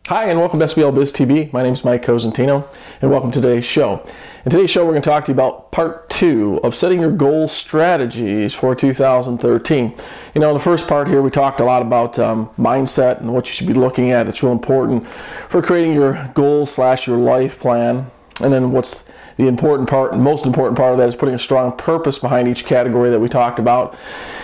Hi, and welcome to SBLbiz TV. My name is Mike Cosentino, and welcome to today's show. In today's show, we're going to talk to you about part 2 of setting your goal strategies for 2013. You know, in the first part here, we talked a lot about mindset and what you should be looking at. It's real important for creating your goal / your life plan. And then what's the important part, and most important part of that is putting a strong purpose behind each category that we talked about.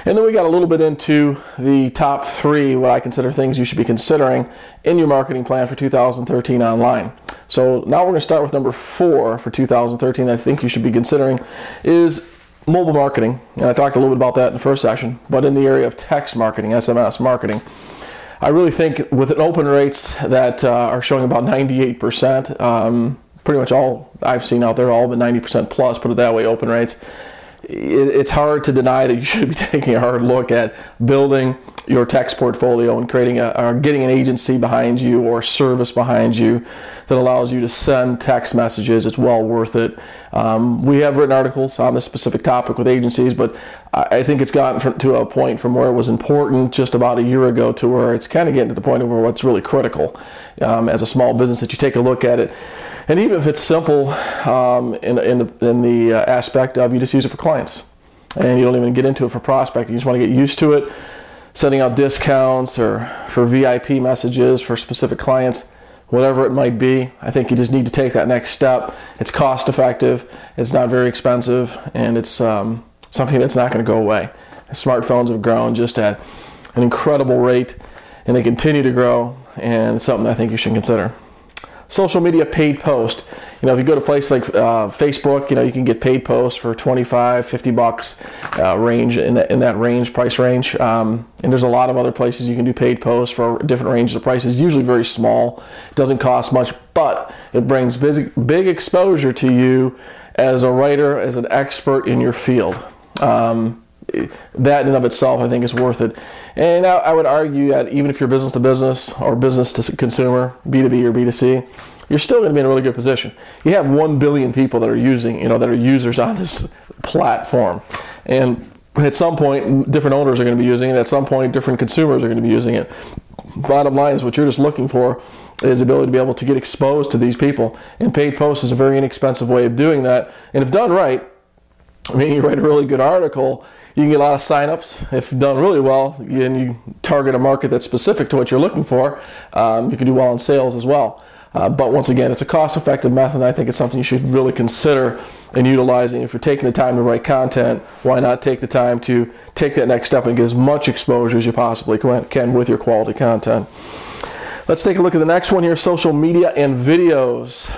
And then we got a little bit into the top 3, what I consider things you should be considering in your marketing plan for 2013 online. So now we're going to start with number 4 for 2013 that I think you should be considering is mobile marketing. And I talked a little bit about that in the first session, but in the area of text marketing, SMS marketing. I really think with an open rates that are showing about 98%, pretty much all I've seen out there, all but 90% plus, put it that way, open rates. It's hard to deny that you should be taking a hard look at building your text portfolio and creating or getting an agency behind you or service behind you that allows you to send text messages. It's well worth it. We have written articles on this specific topic with agencies, but I think it's gotten to a point from where it was important just about a year ago to where it's kind of getting to the point of where what's really critical as a small business that you take a look at it. And even if it's simple in the aspect of you just use it for clients and you don't even get into it for prospecting, you just want to get used to it, sending out discounts or for VIP messages for specific clients, whatever it might be. I think you just need to take that next step. It's cost effective, it's not very expensive, and it's something that's not going to go away. Smartphones have grown just at an incredible rate, and they continue to grow, and it's something I think you should consider. Social media paid post. You know, if you go to places like Facebook, you know, you can get paid posts for $25-50 range in that range, price range. And there's a lot of other places you can do paid posts for different ranges of prices. Usually very small. It doesn't cost much, but it brings big exposure to you as a writer, as an expert in your field. That in and of itself, I think, is worth it. And I would argue that even if you're business to business or business to consumer, B2B or B2C, you're still going to be in a really good position. You have 1 billion people that are using, that are users on this platform. And at some point, different owners are going to be using it. At some point, different consumers are going to be using it. Bottom line is what you're just looking for is the ability to be able to get exposed to these people. And paid posts is a very inexpensive way of doing that. And if done right, I mean, you write a really good article, you can get a lot of signups. If done really well, and you target a market that's specific to what you're looking for, you can do well in sales as well. But once again, it's a cost-effective method, and I think it's something you should really consider in utilizing. If you're taking the time to write content, why not take the time to take that next step and get as much exposure as you possibly can with your quality content. Let's take a look at the next one here, social media and videos.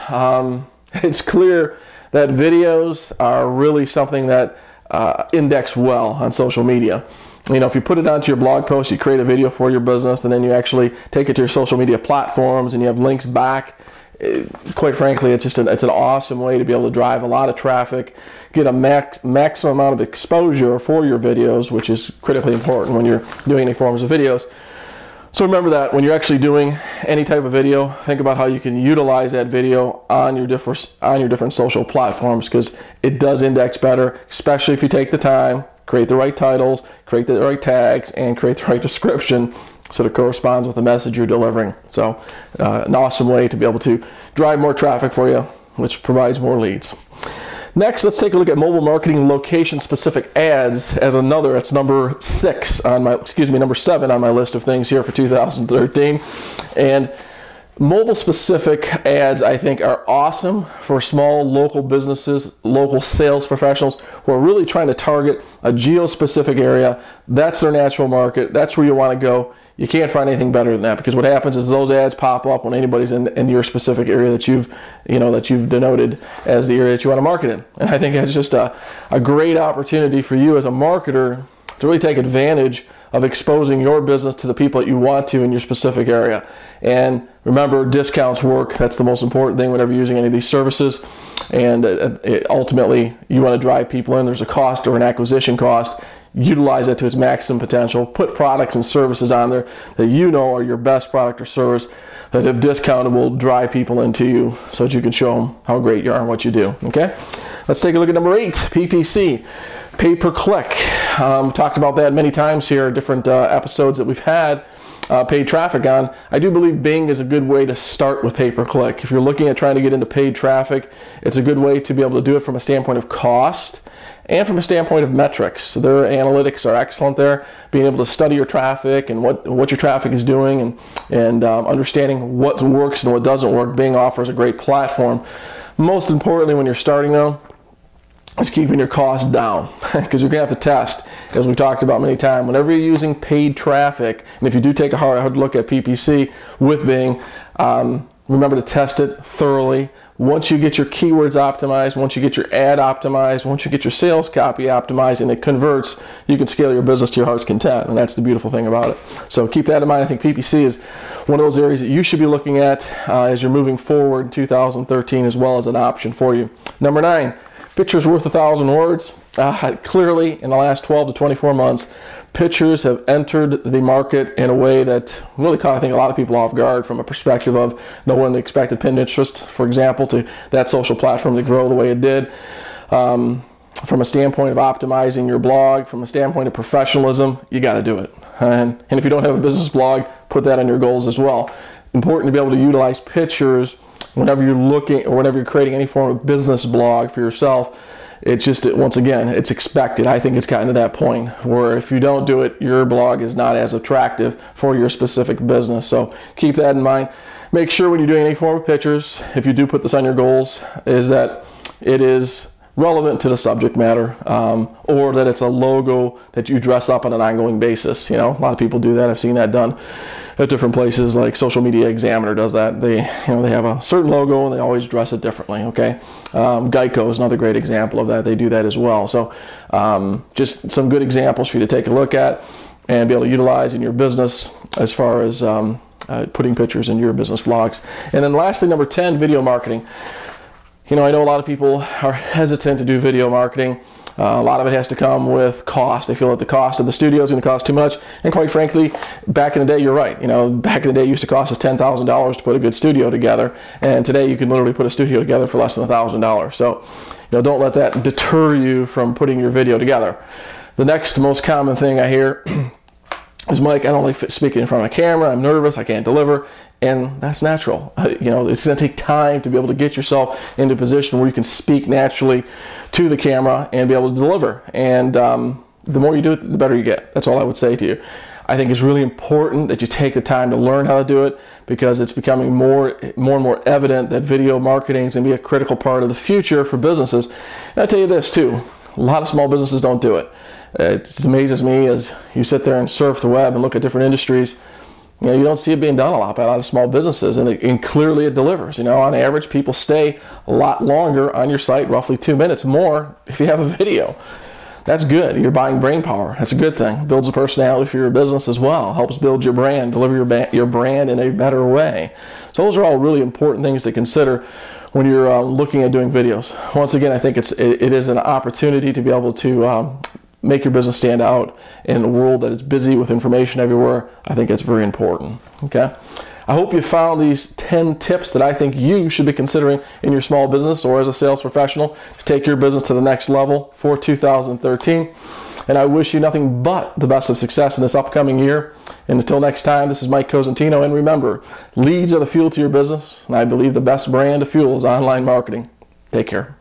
It's clear that videos are really something that index well on social media. You know, if you put it onto your blog post, you create a video for your business, and then you actually take it to your social media platforms, and you have links back. Quite frankly, it's an awesome way to be able to drive a lot of traffic, get a maximum amount of exposure for your videos, which is critically important when you're doing any forms of videos. So remember that when you're actually doing any type of video, think about how you can utilize that video on your different social platforms, because it does index better, especially if you take the time, create the right titles, create the right tags, and create the right description so it corresponds with the message you're delivering. So an awesome way to be able to drive more traffic for you, which provides more leads. Next, let's take a look at mobile marketing location-specific ads as another. It's number 7 on my list of things here for 2013. And mobile-specific ads, I think, are awesome for small local businesses, local sales professionals who are really trying to target a geo-specific area. That's their natural market. That's where you want to go. You can't find anything better than that, because what happens is those ads pop up when anybody's in your specific area that you've denoted as the area that you want to market in. And I think that's just a great opportunity for you as a marketer to really take advantage of exposing your business to the people that you want to in your specific area. And remember, discounts work. That's the most important thing whenever you're using any of these services. And ultimately, you want to drive people in. There's a cost or an acquisition cost. Utilize it to its maximum potential. Put products and services on there that you know are your best product or service that, if discounted, will drive people into you so that you can show them how great you are and what you do. Okay? Let's take a look at number 8, PPC, pay per click. Talked about that many times here, different episodes that we've had. paid traffic on, I do believe Bing is a good way to start with pay-per-click. If you're looking at trying to get into paid traffic, it's a good way to be able to do it from a standpoint of cost and from a standpoint of metrics. So their analytics are excellent there, being able to study your traffic and what your traffic is doing, and understanding what works and what doesn't work. Bing offers a great platform. Most importantly, when you're starting though, is keeping your costs down, because you're going to have to test, as we talked about many times. Whenever you're using paid traffic, and if you do take a hard look at PPC with Bing, remember to test it thoroughly. Once you get your keywords optimized, once you get your ad optimized, once you get your sales copy optimized and it converts, you can scale your business to your heart's content, and that's the beautiful thing about it. So keep that in mind. I think PPC is one of those areas that you should be looking at as you're moving forward in 2013, as well as an option for you. Number 9. Pictures worth 1,000 words. Clearly, in the last 12 to 24 months, pictures have entered the market in a way that really caught, I think, a lot of people off guard, from a perspective of no one expected Pinterest, for example, to that social platform to grow the way it did. From a standpoint of optimizing your blog, from a standpoint of professionalism, you got to do it. And if you don't have a business blog, put that on your goals as well. Important to be able to utilize pictures whenever you're looking, or whenever you're creating any form of business blog for yourself. It's just, once again, it's expected. I think it's gotten to that point where if you don't do it, your blog is not as attractive for your specific business. So keep that in mind. Make sure when you're doing any form of pictures, if you do put this on your goals, is that it is relevant to the subject matter, or that it's a logo that you dress up on an ongoing basis. You know, a lot of people do that. I've seen that done at different places, like Social Media Examiner does that. They have a certain logo and they always dress it differently. Okay, Geico is another great example of that. They do that as well. So just some good examples for you to take a look at and be able to utilize in your business as far as putting pictures in your business blogs. And then lastly, number 10, video marketing. You know, I know a lot of people are hesitant to do video marketing. A lot of it has to come with cost. They feel that the cost of the studio is going to cost too much. And quite frankly, back in the day, you're right. You know, back in the day, it used to cost us $10,000 to put a good studio together. And today, you can literally put a studio together for less than $1,000. So, you know, don't let that deter you from putting your video together. The next most common thing I hear is, Mike, I don't like speaking in front of a camera. I'm nervous. I can't deliver. And that's natural. You know, it's going to take time to be able to get yourself into a position where you can speak naturally to the camera and be able to deliver. And the more you do it, the better you get. That's all I would say to you. I think it's really important that you take the time to learn how to do it, because it's becoming more and more evident that video marketing is going to be a critical part of the future for businesses. And I'll tell you this too, a lot of small businesses don't do it. It amazes me as you sit there and surf the web and look at different industries. You know, you don't see it being done a lot by a lot of small businesses, and clearly it delivers. You know, on average, people stay a lot longer on your site, roughly 2 minutes more if you have a video. That's good. You're buying brain power. That's a good thing. Builds a personality for your business as well. Helps build your brand, deliver your brand in a better way. So those are all really important things to consider when you're looking at doing videos. Once again, I think it is an opportunity to be able to make your business stand out in a world that is busy with information everywhere. I think it's very important. Okay, I hope you found these 10 tips that I think you should be considering in your small business or as a sales professional to take your business to the next level for 2013. And I wish you nothing but the best of success in this upcoming year. And until next time, this is Mike Cosentino. And remember, leads are the fuel to your business. And I believe the best brand to fuel is online marketing. Take care.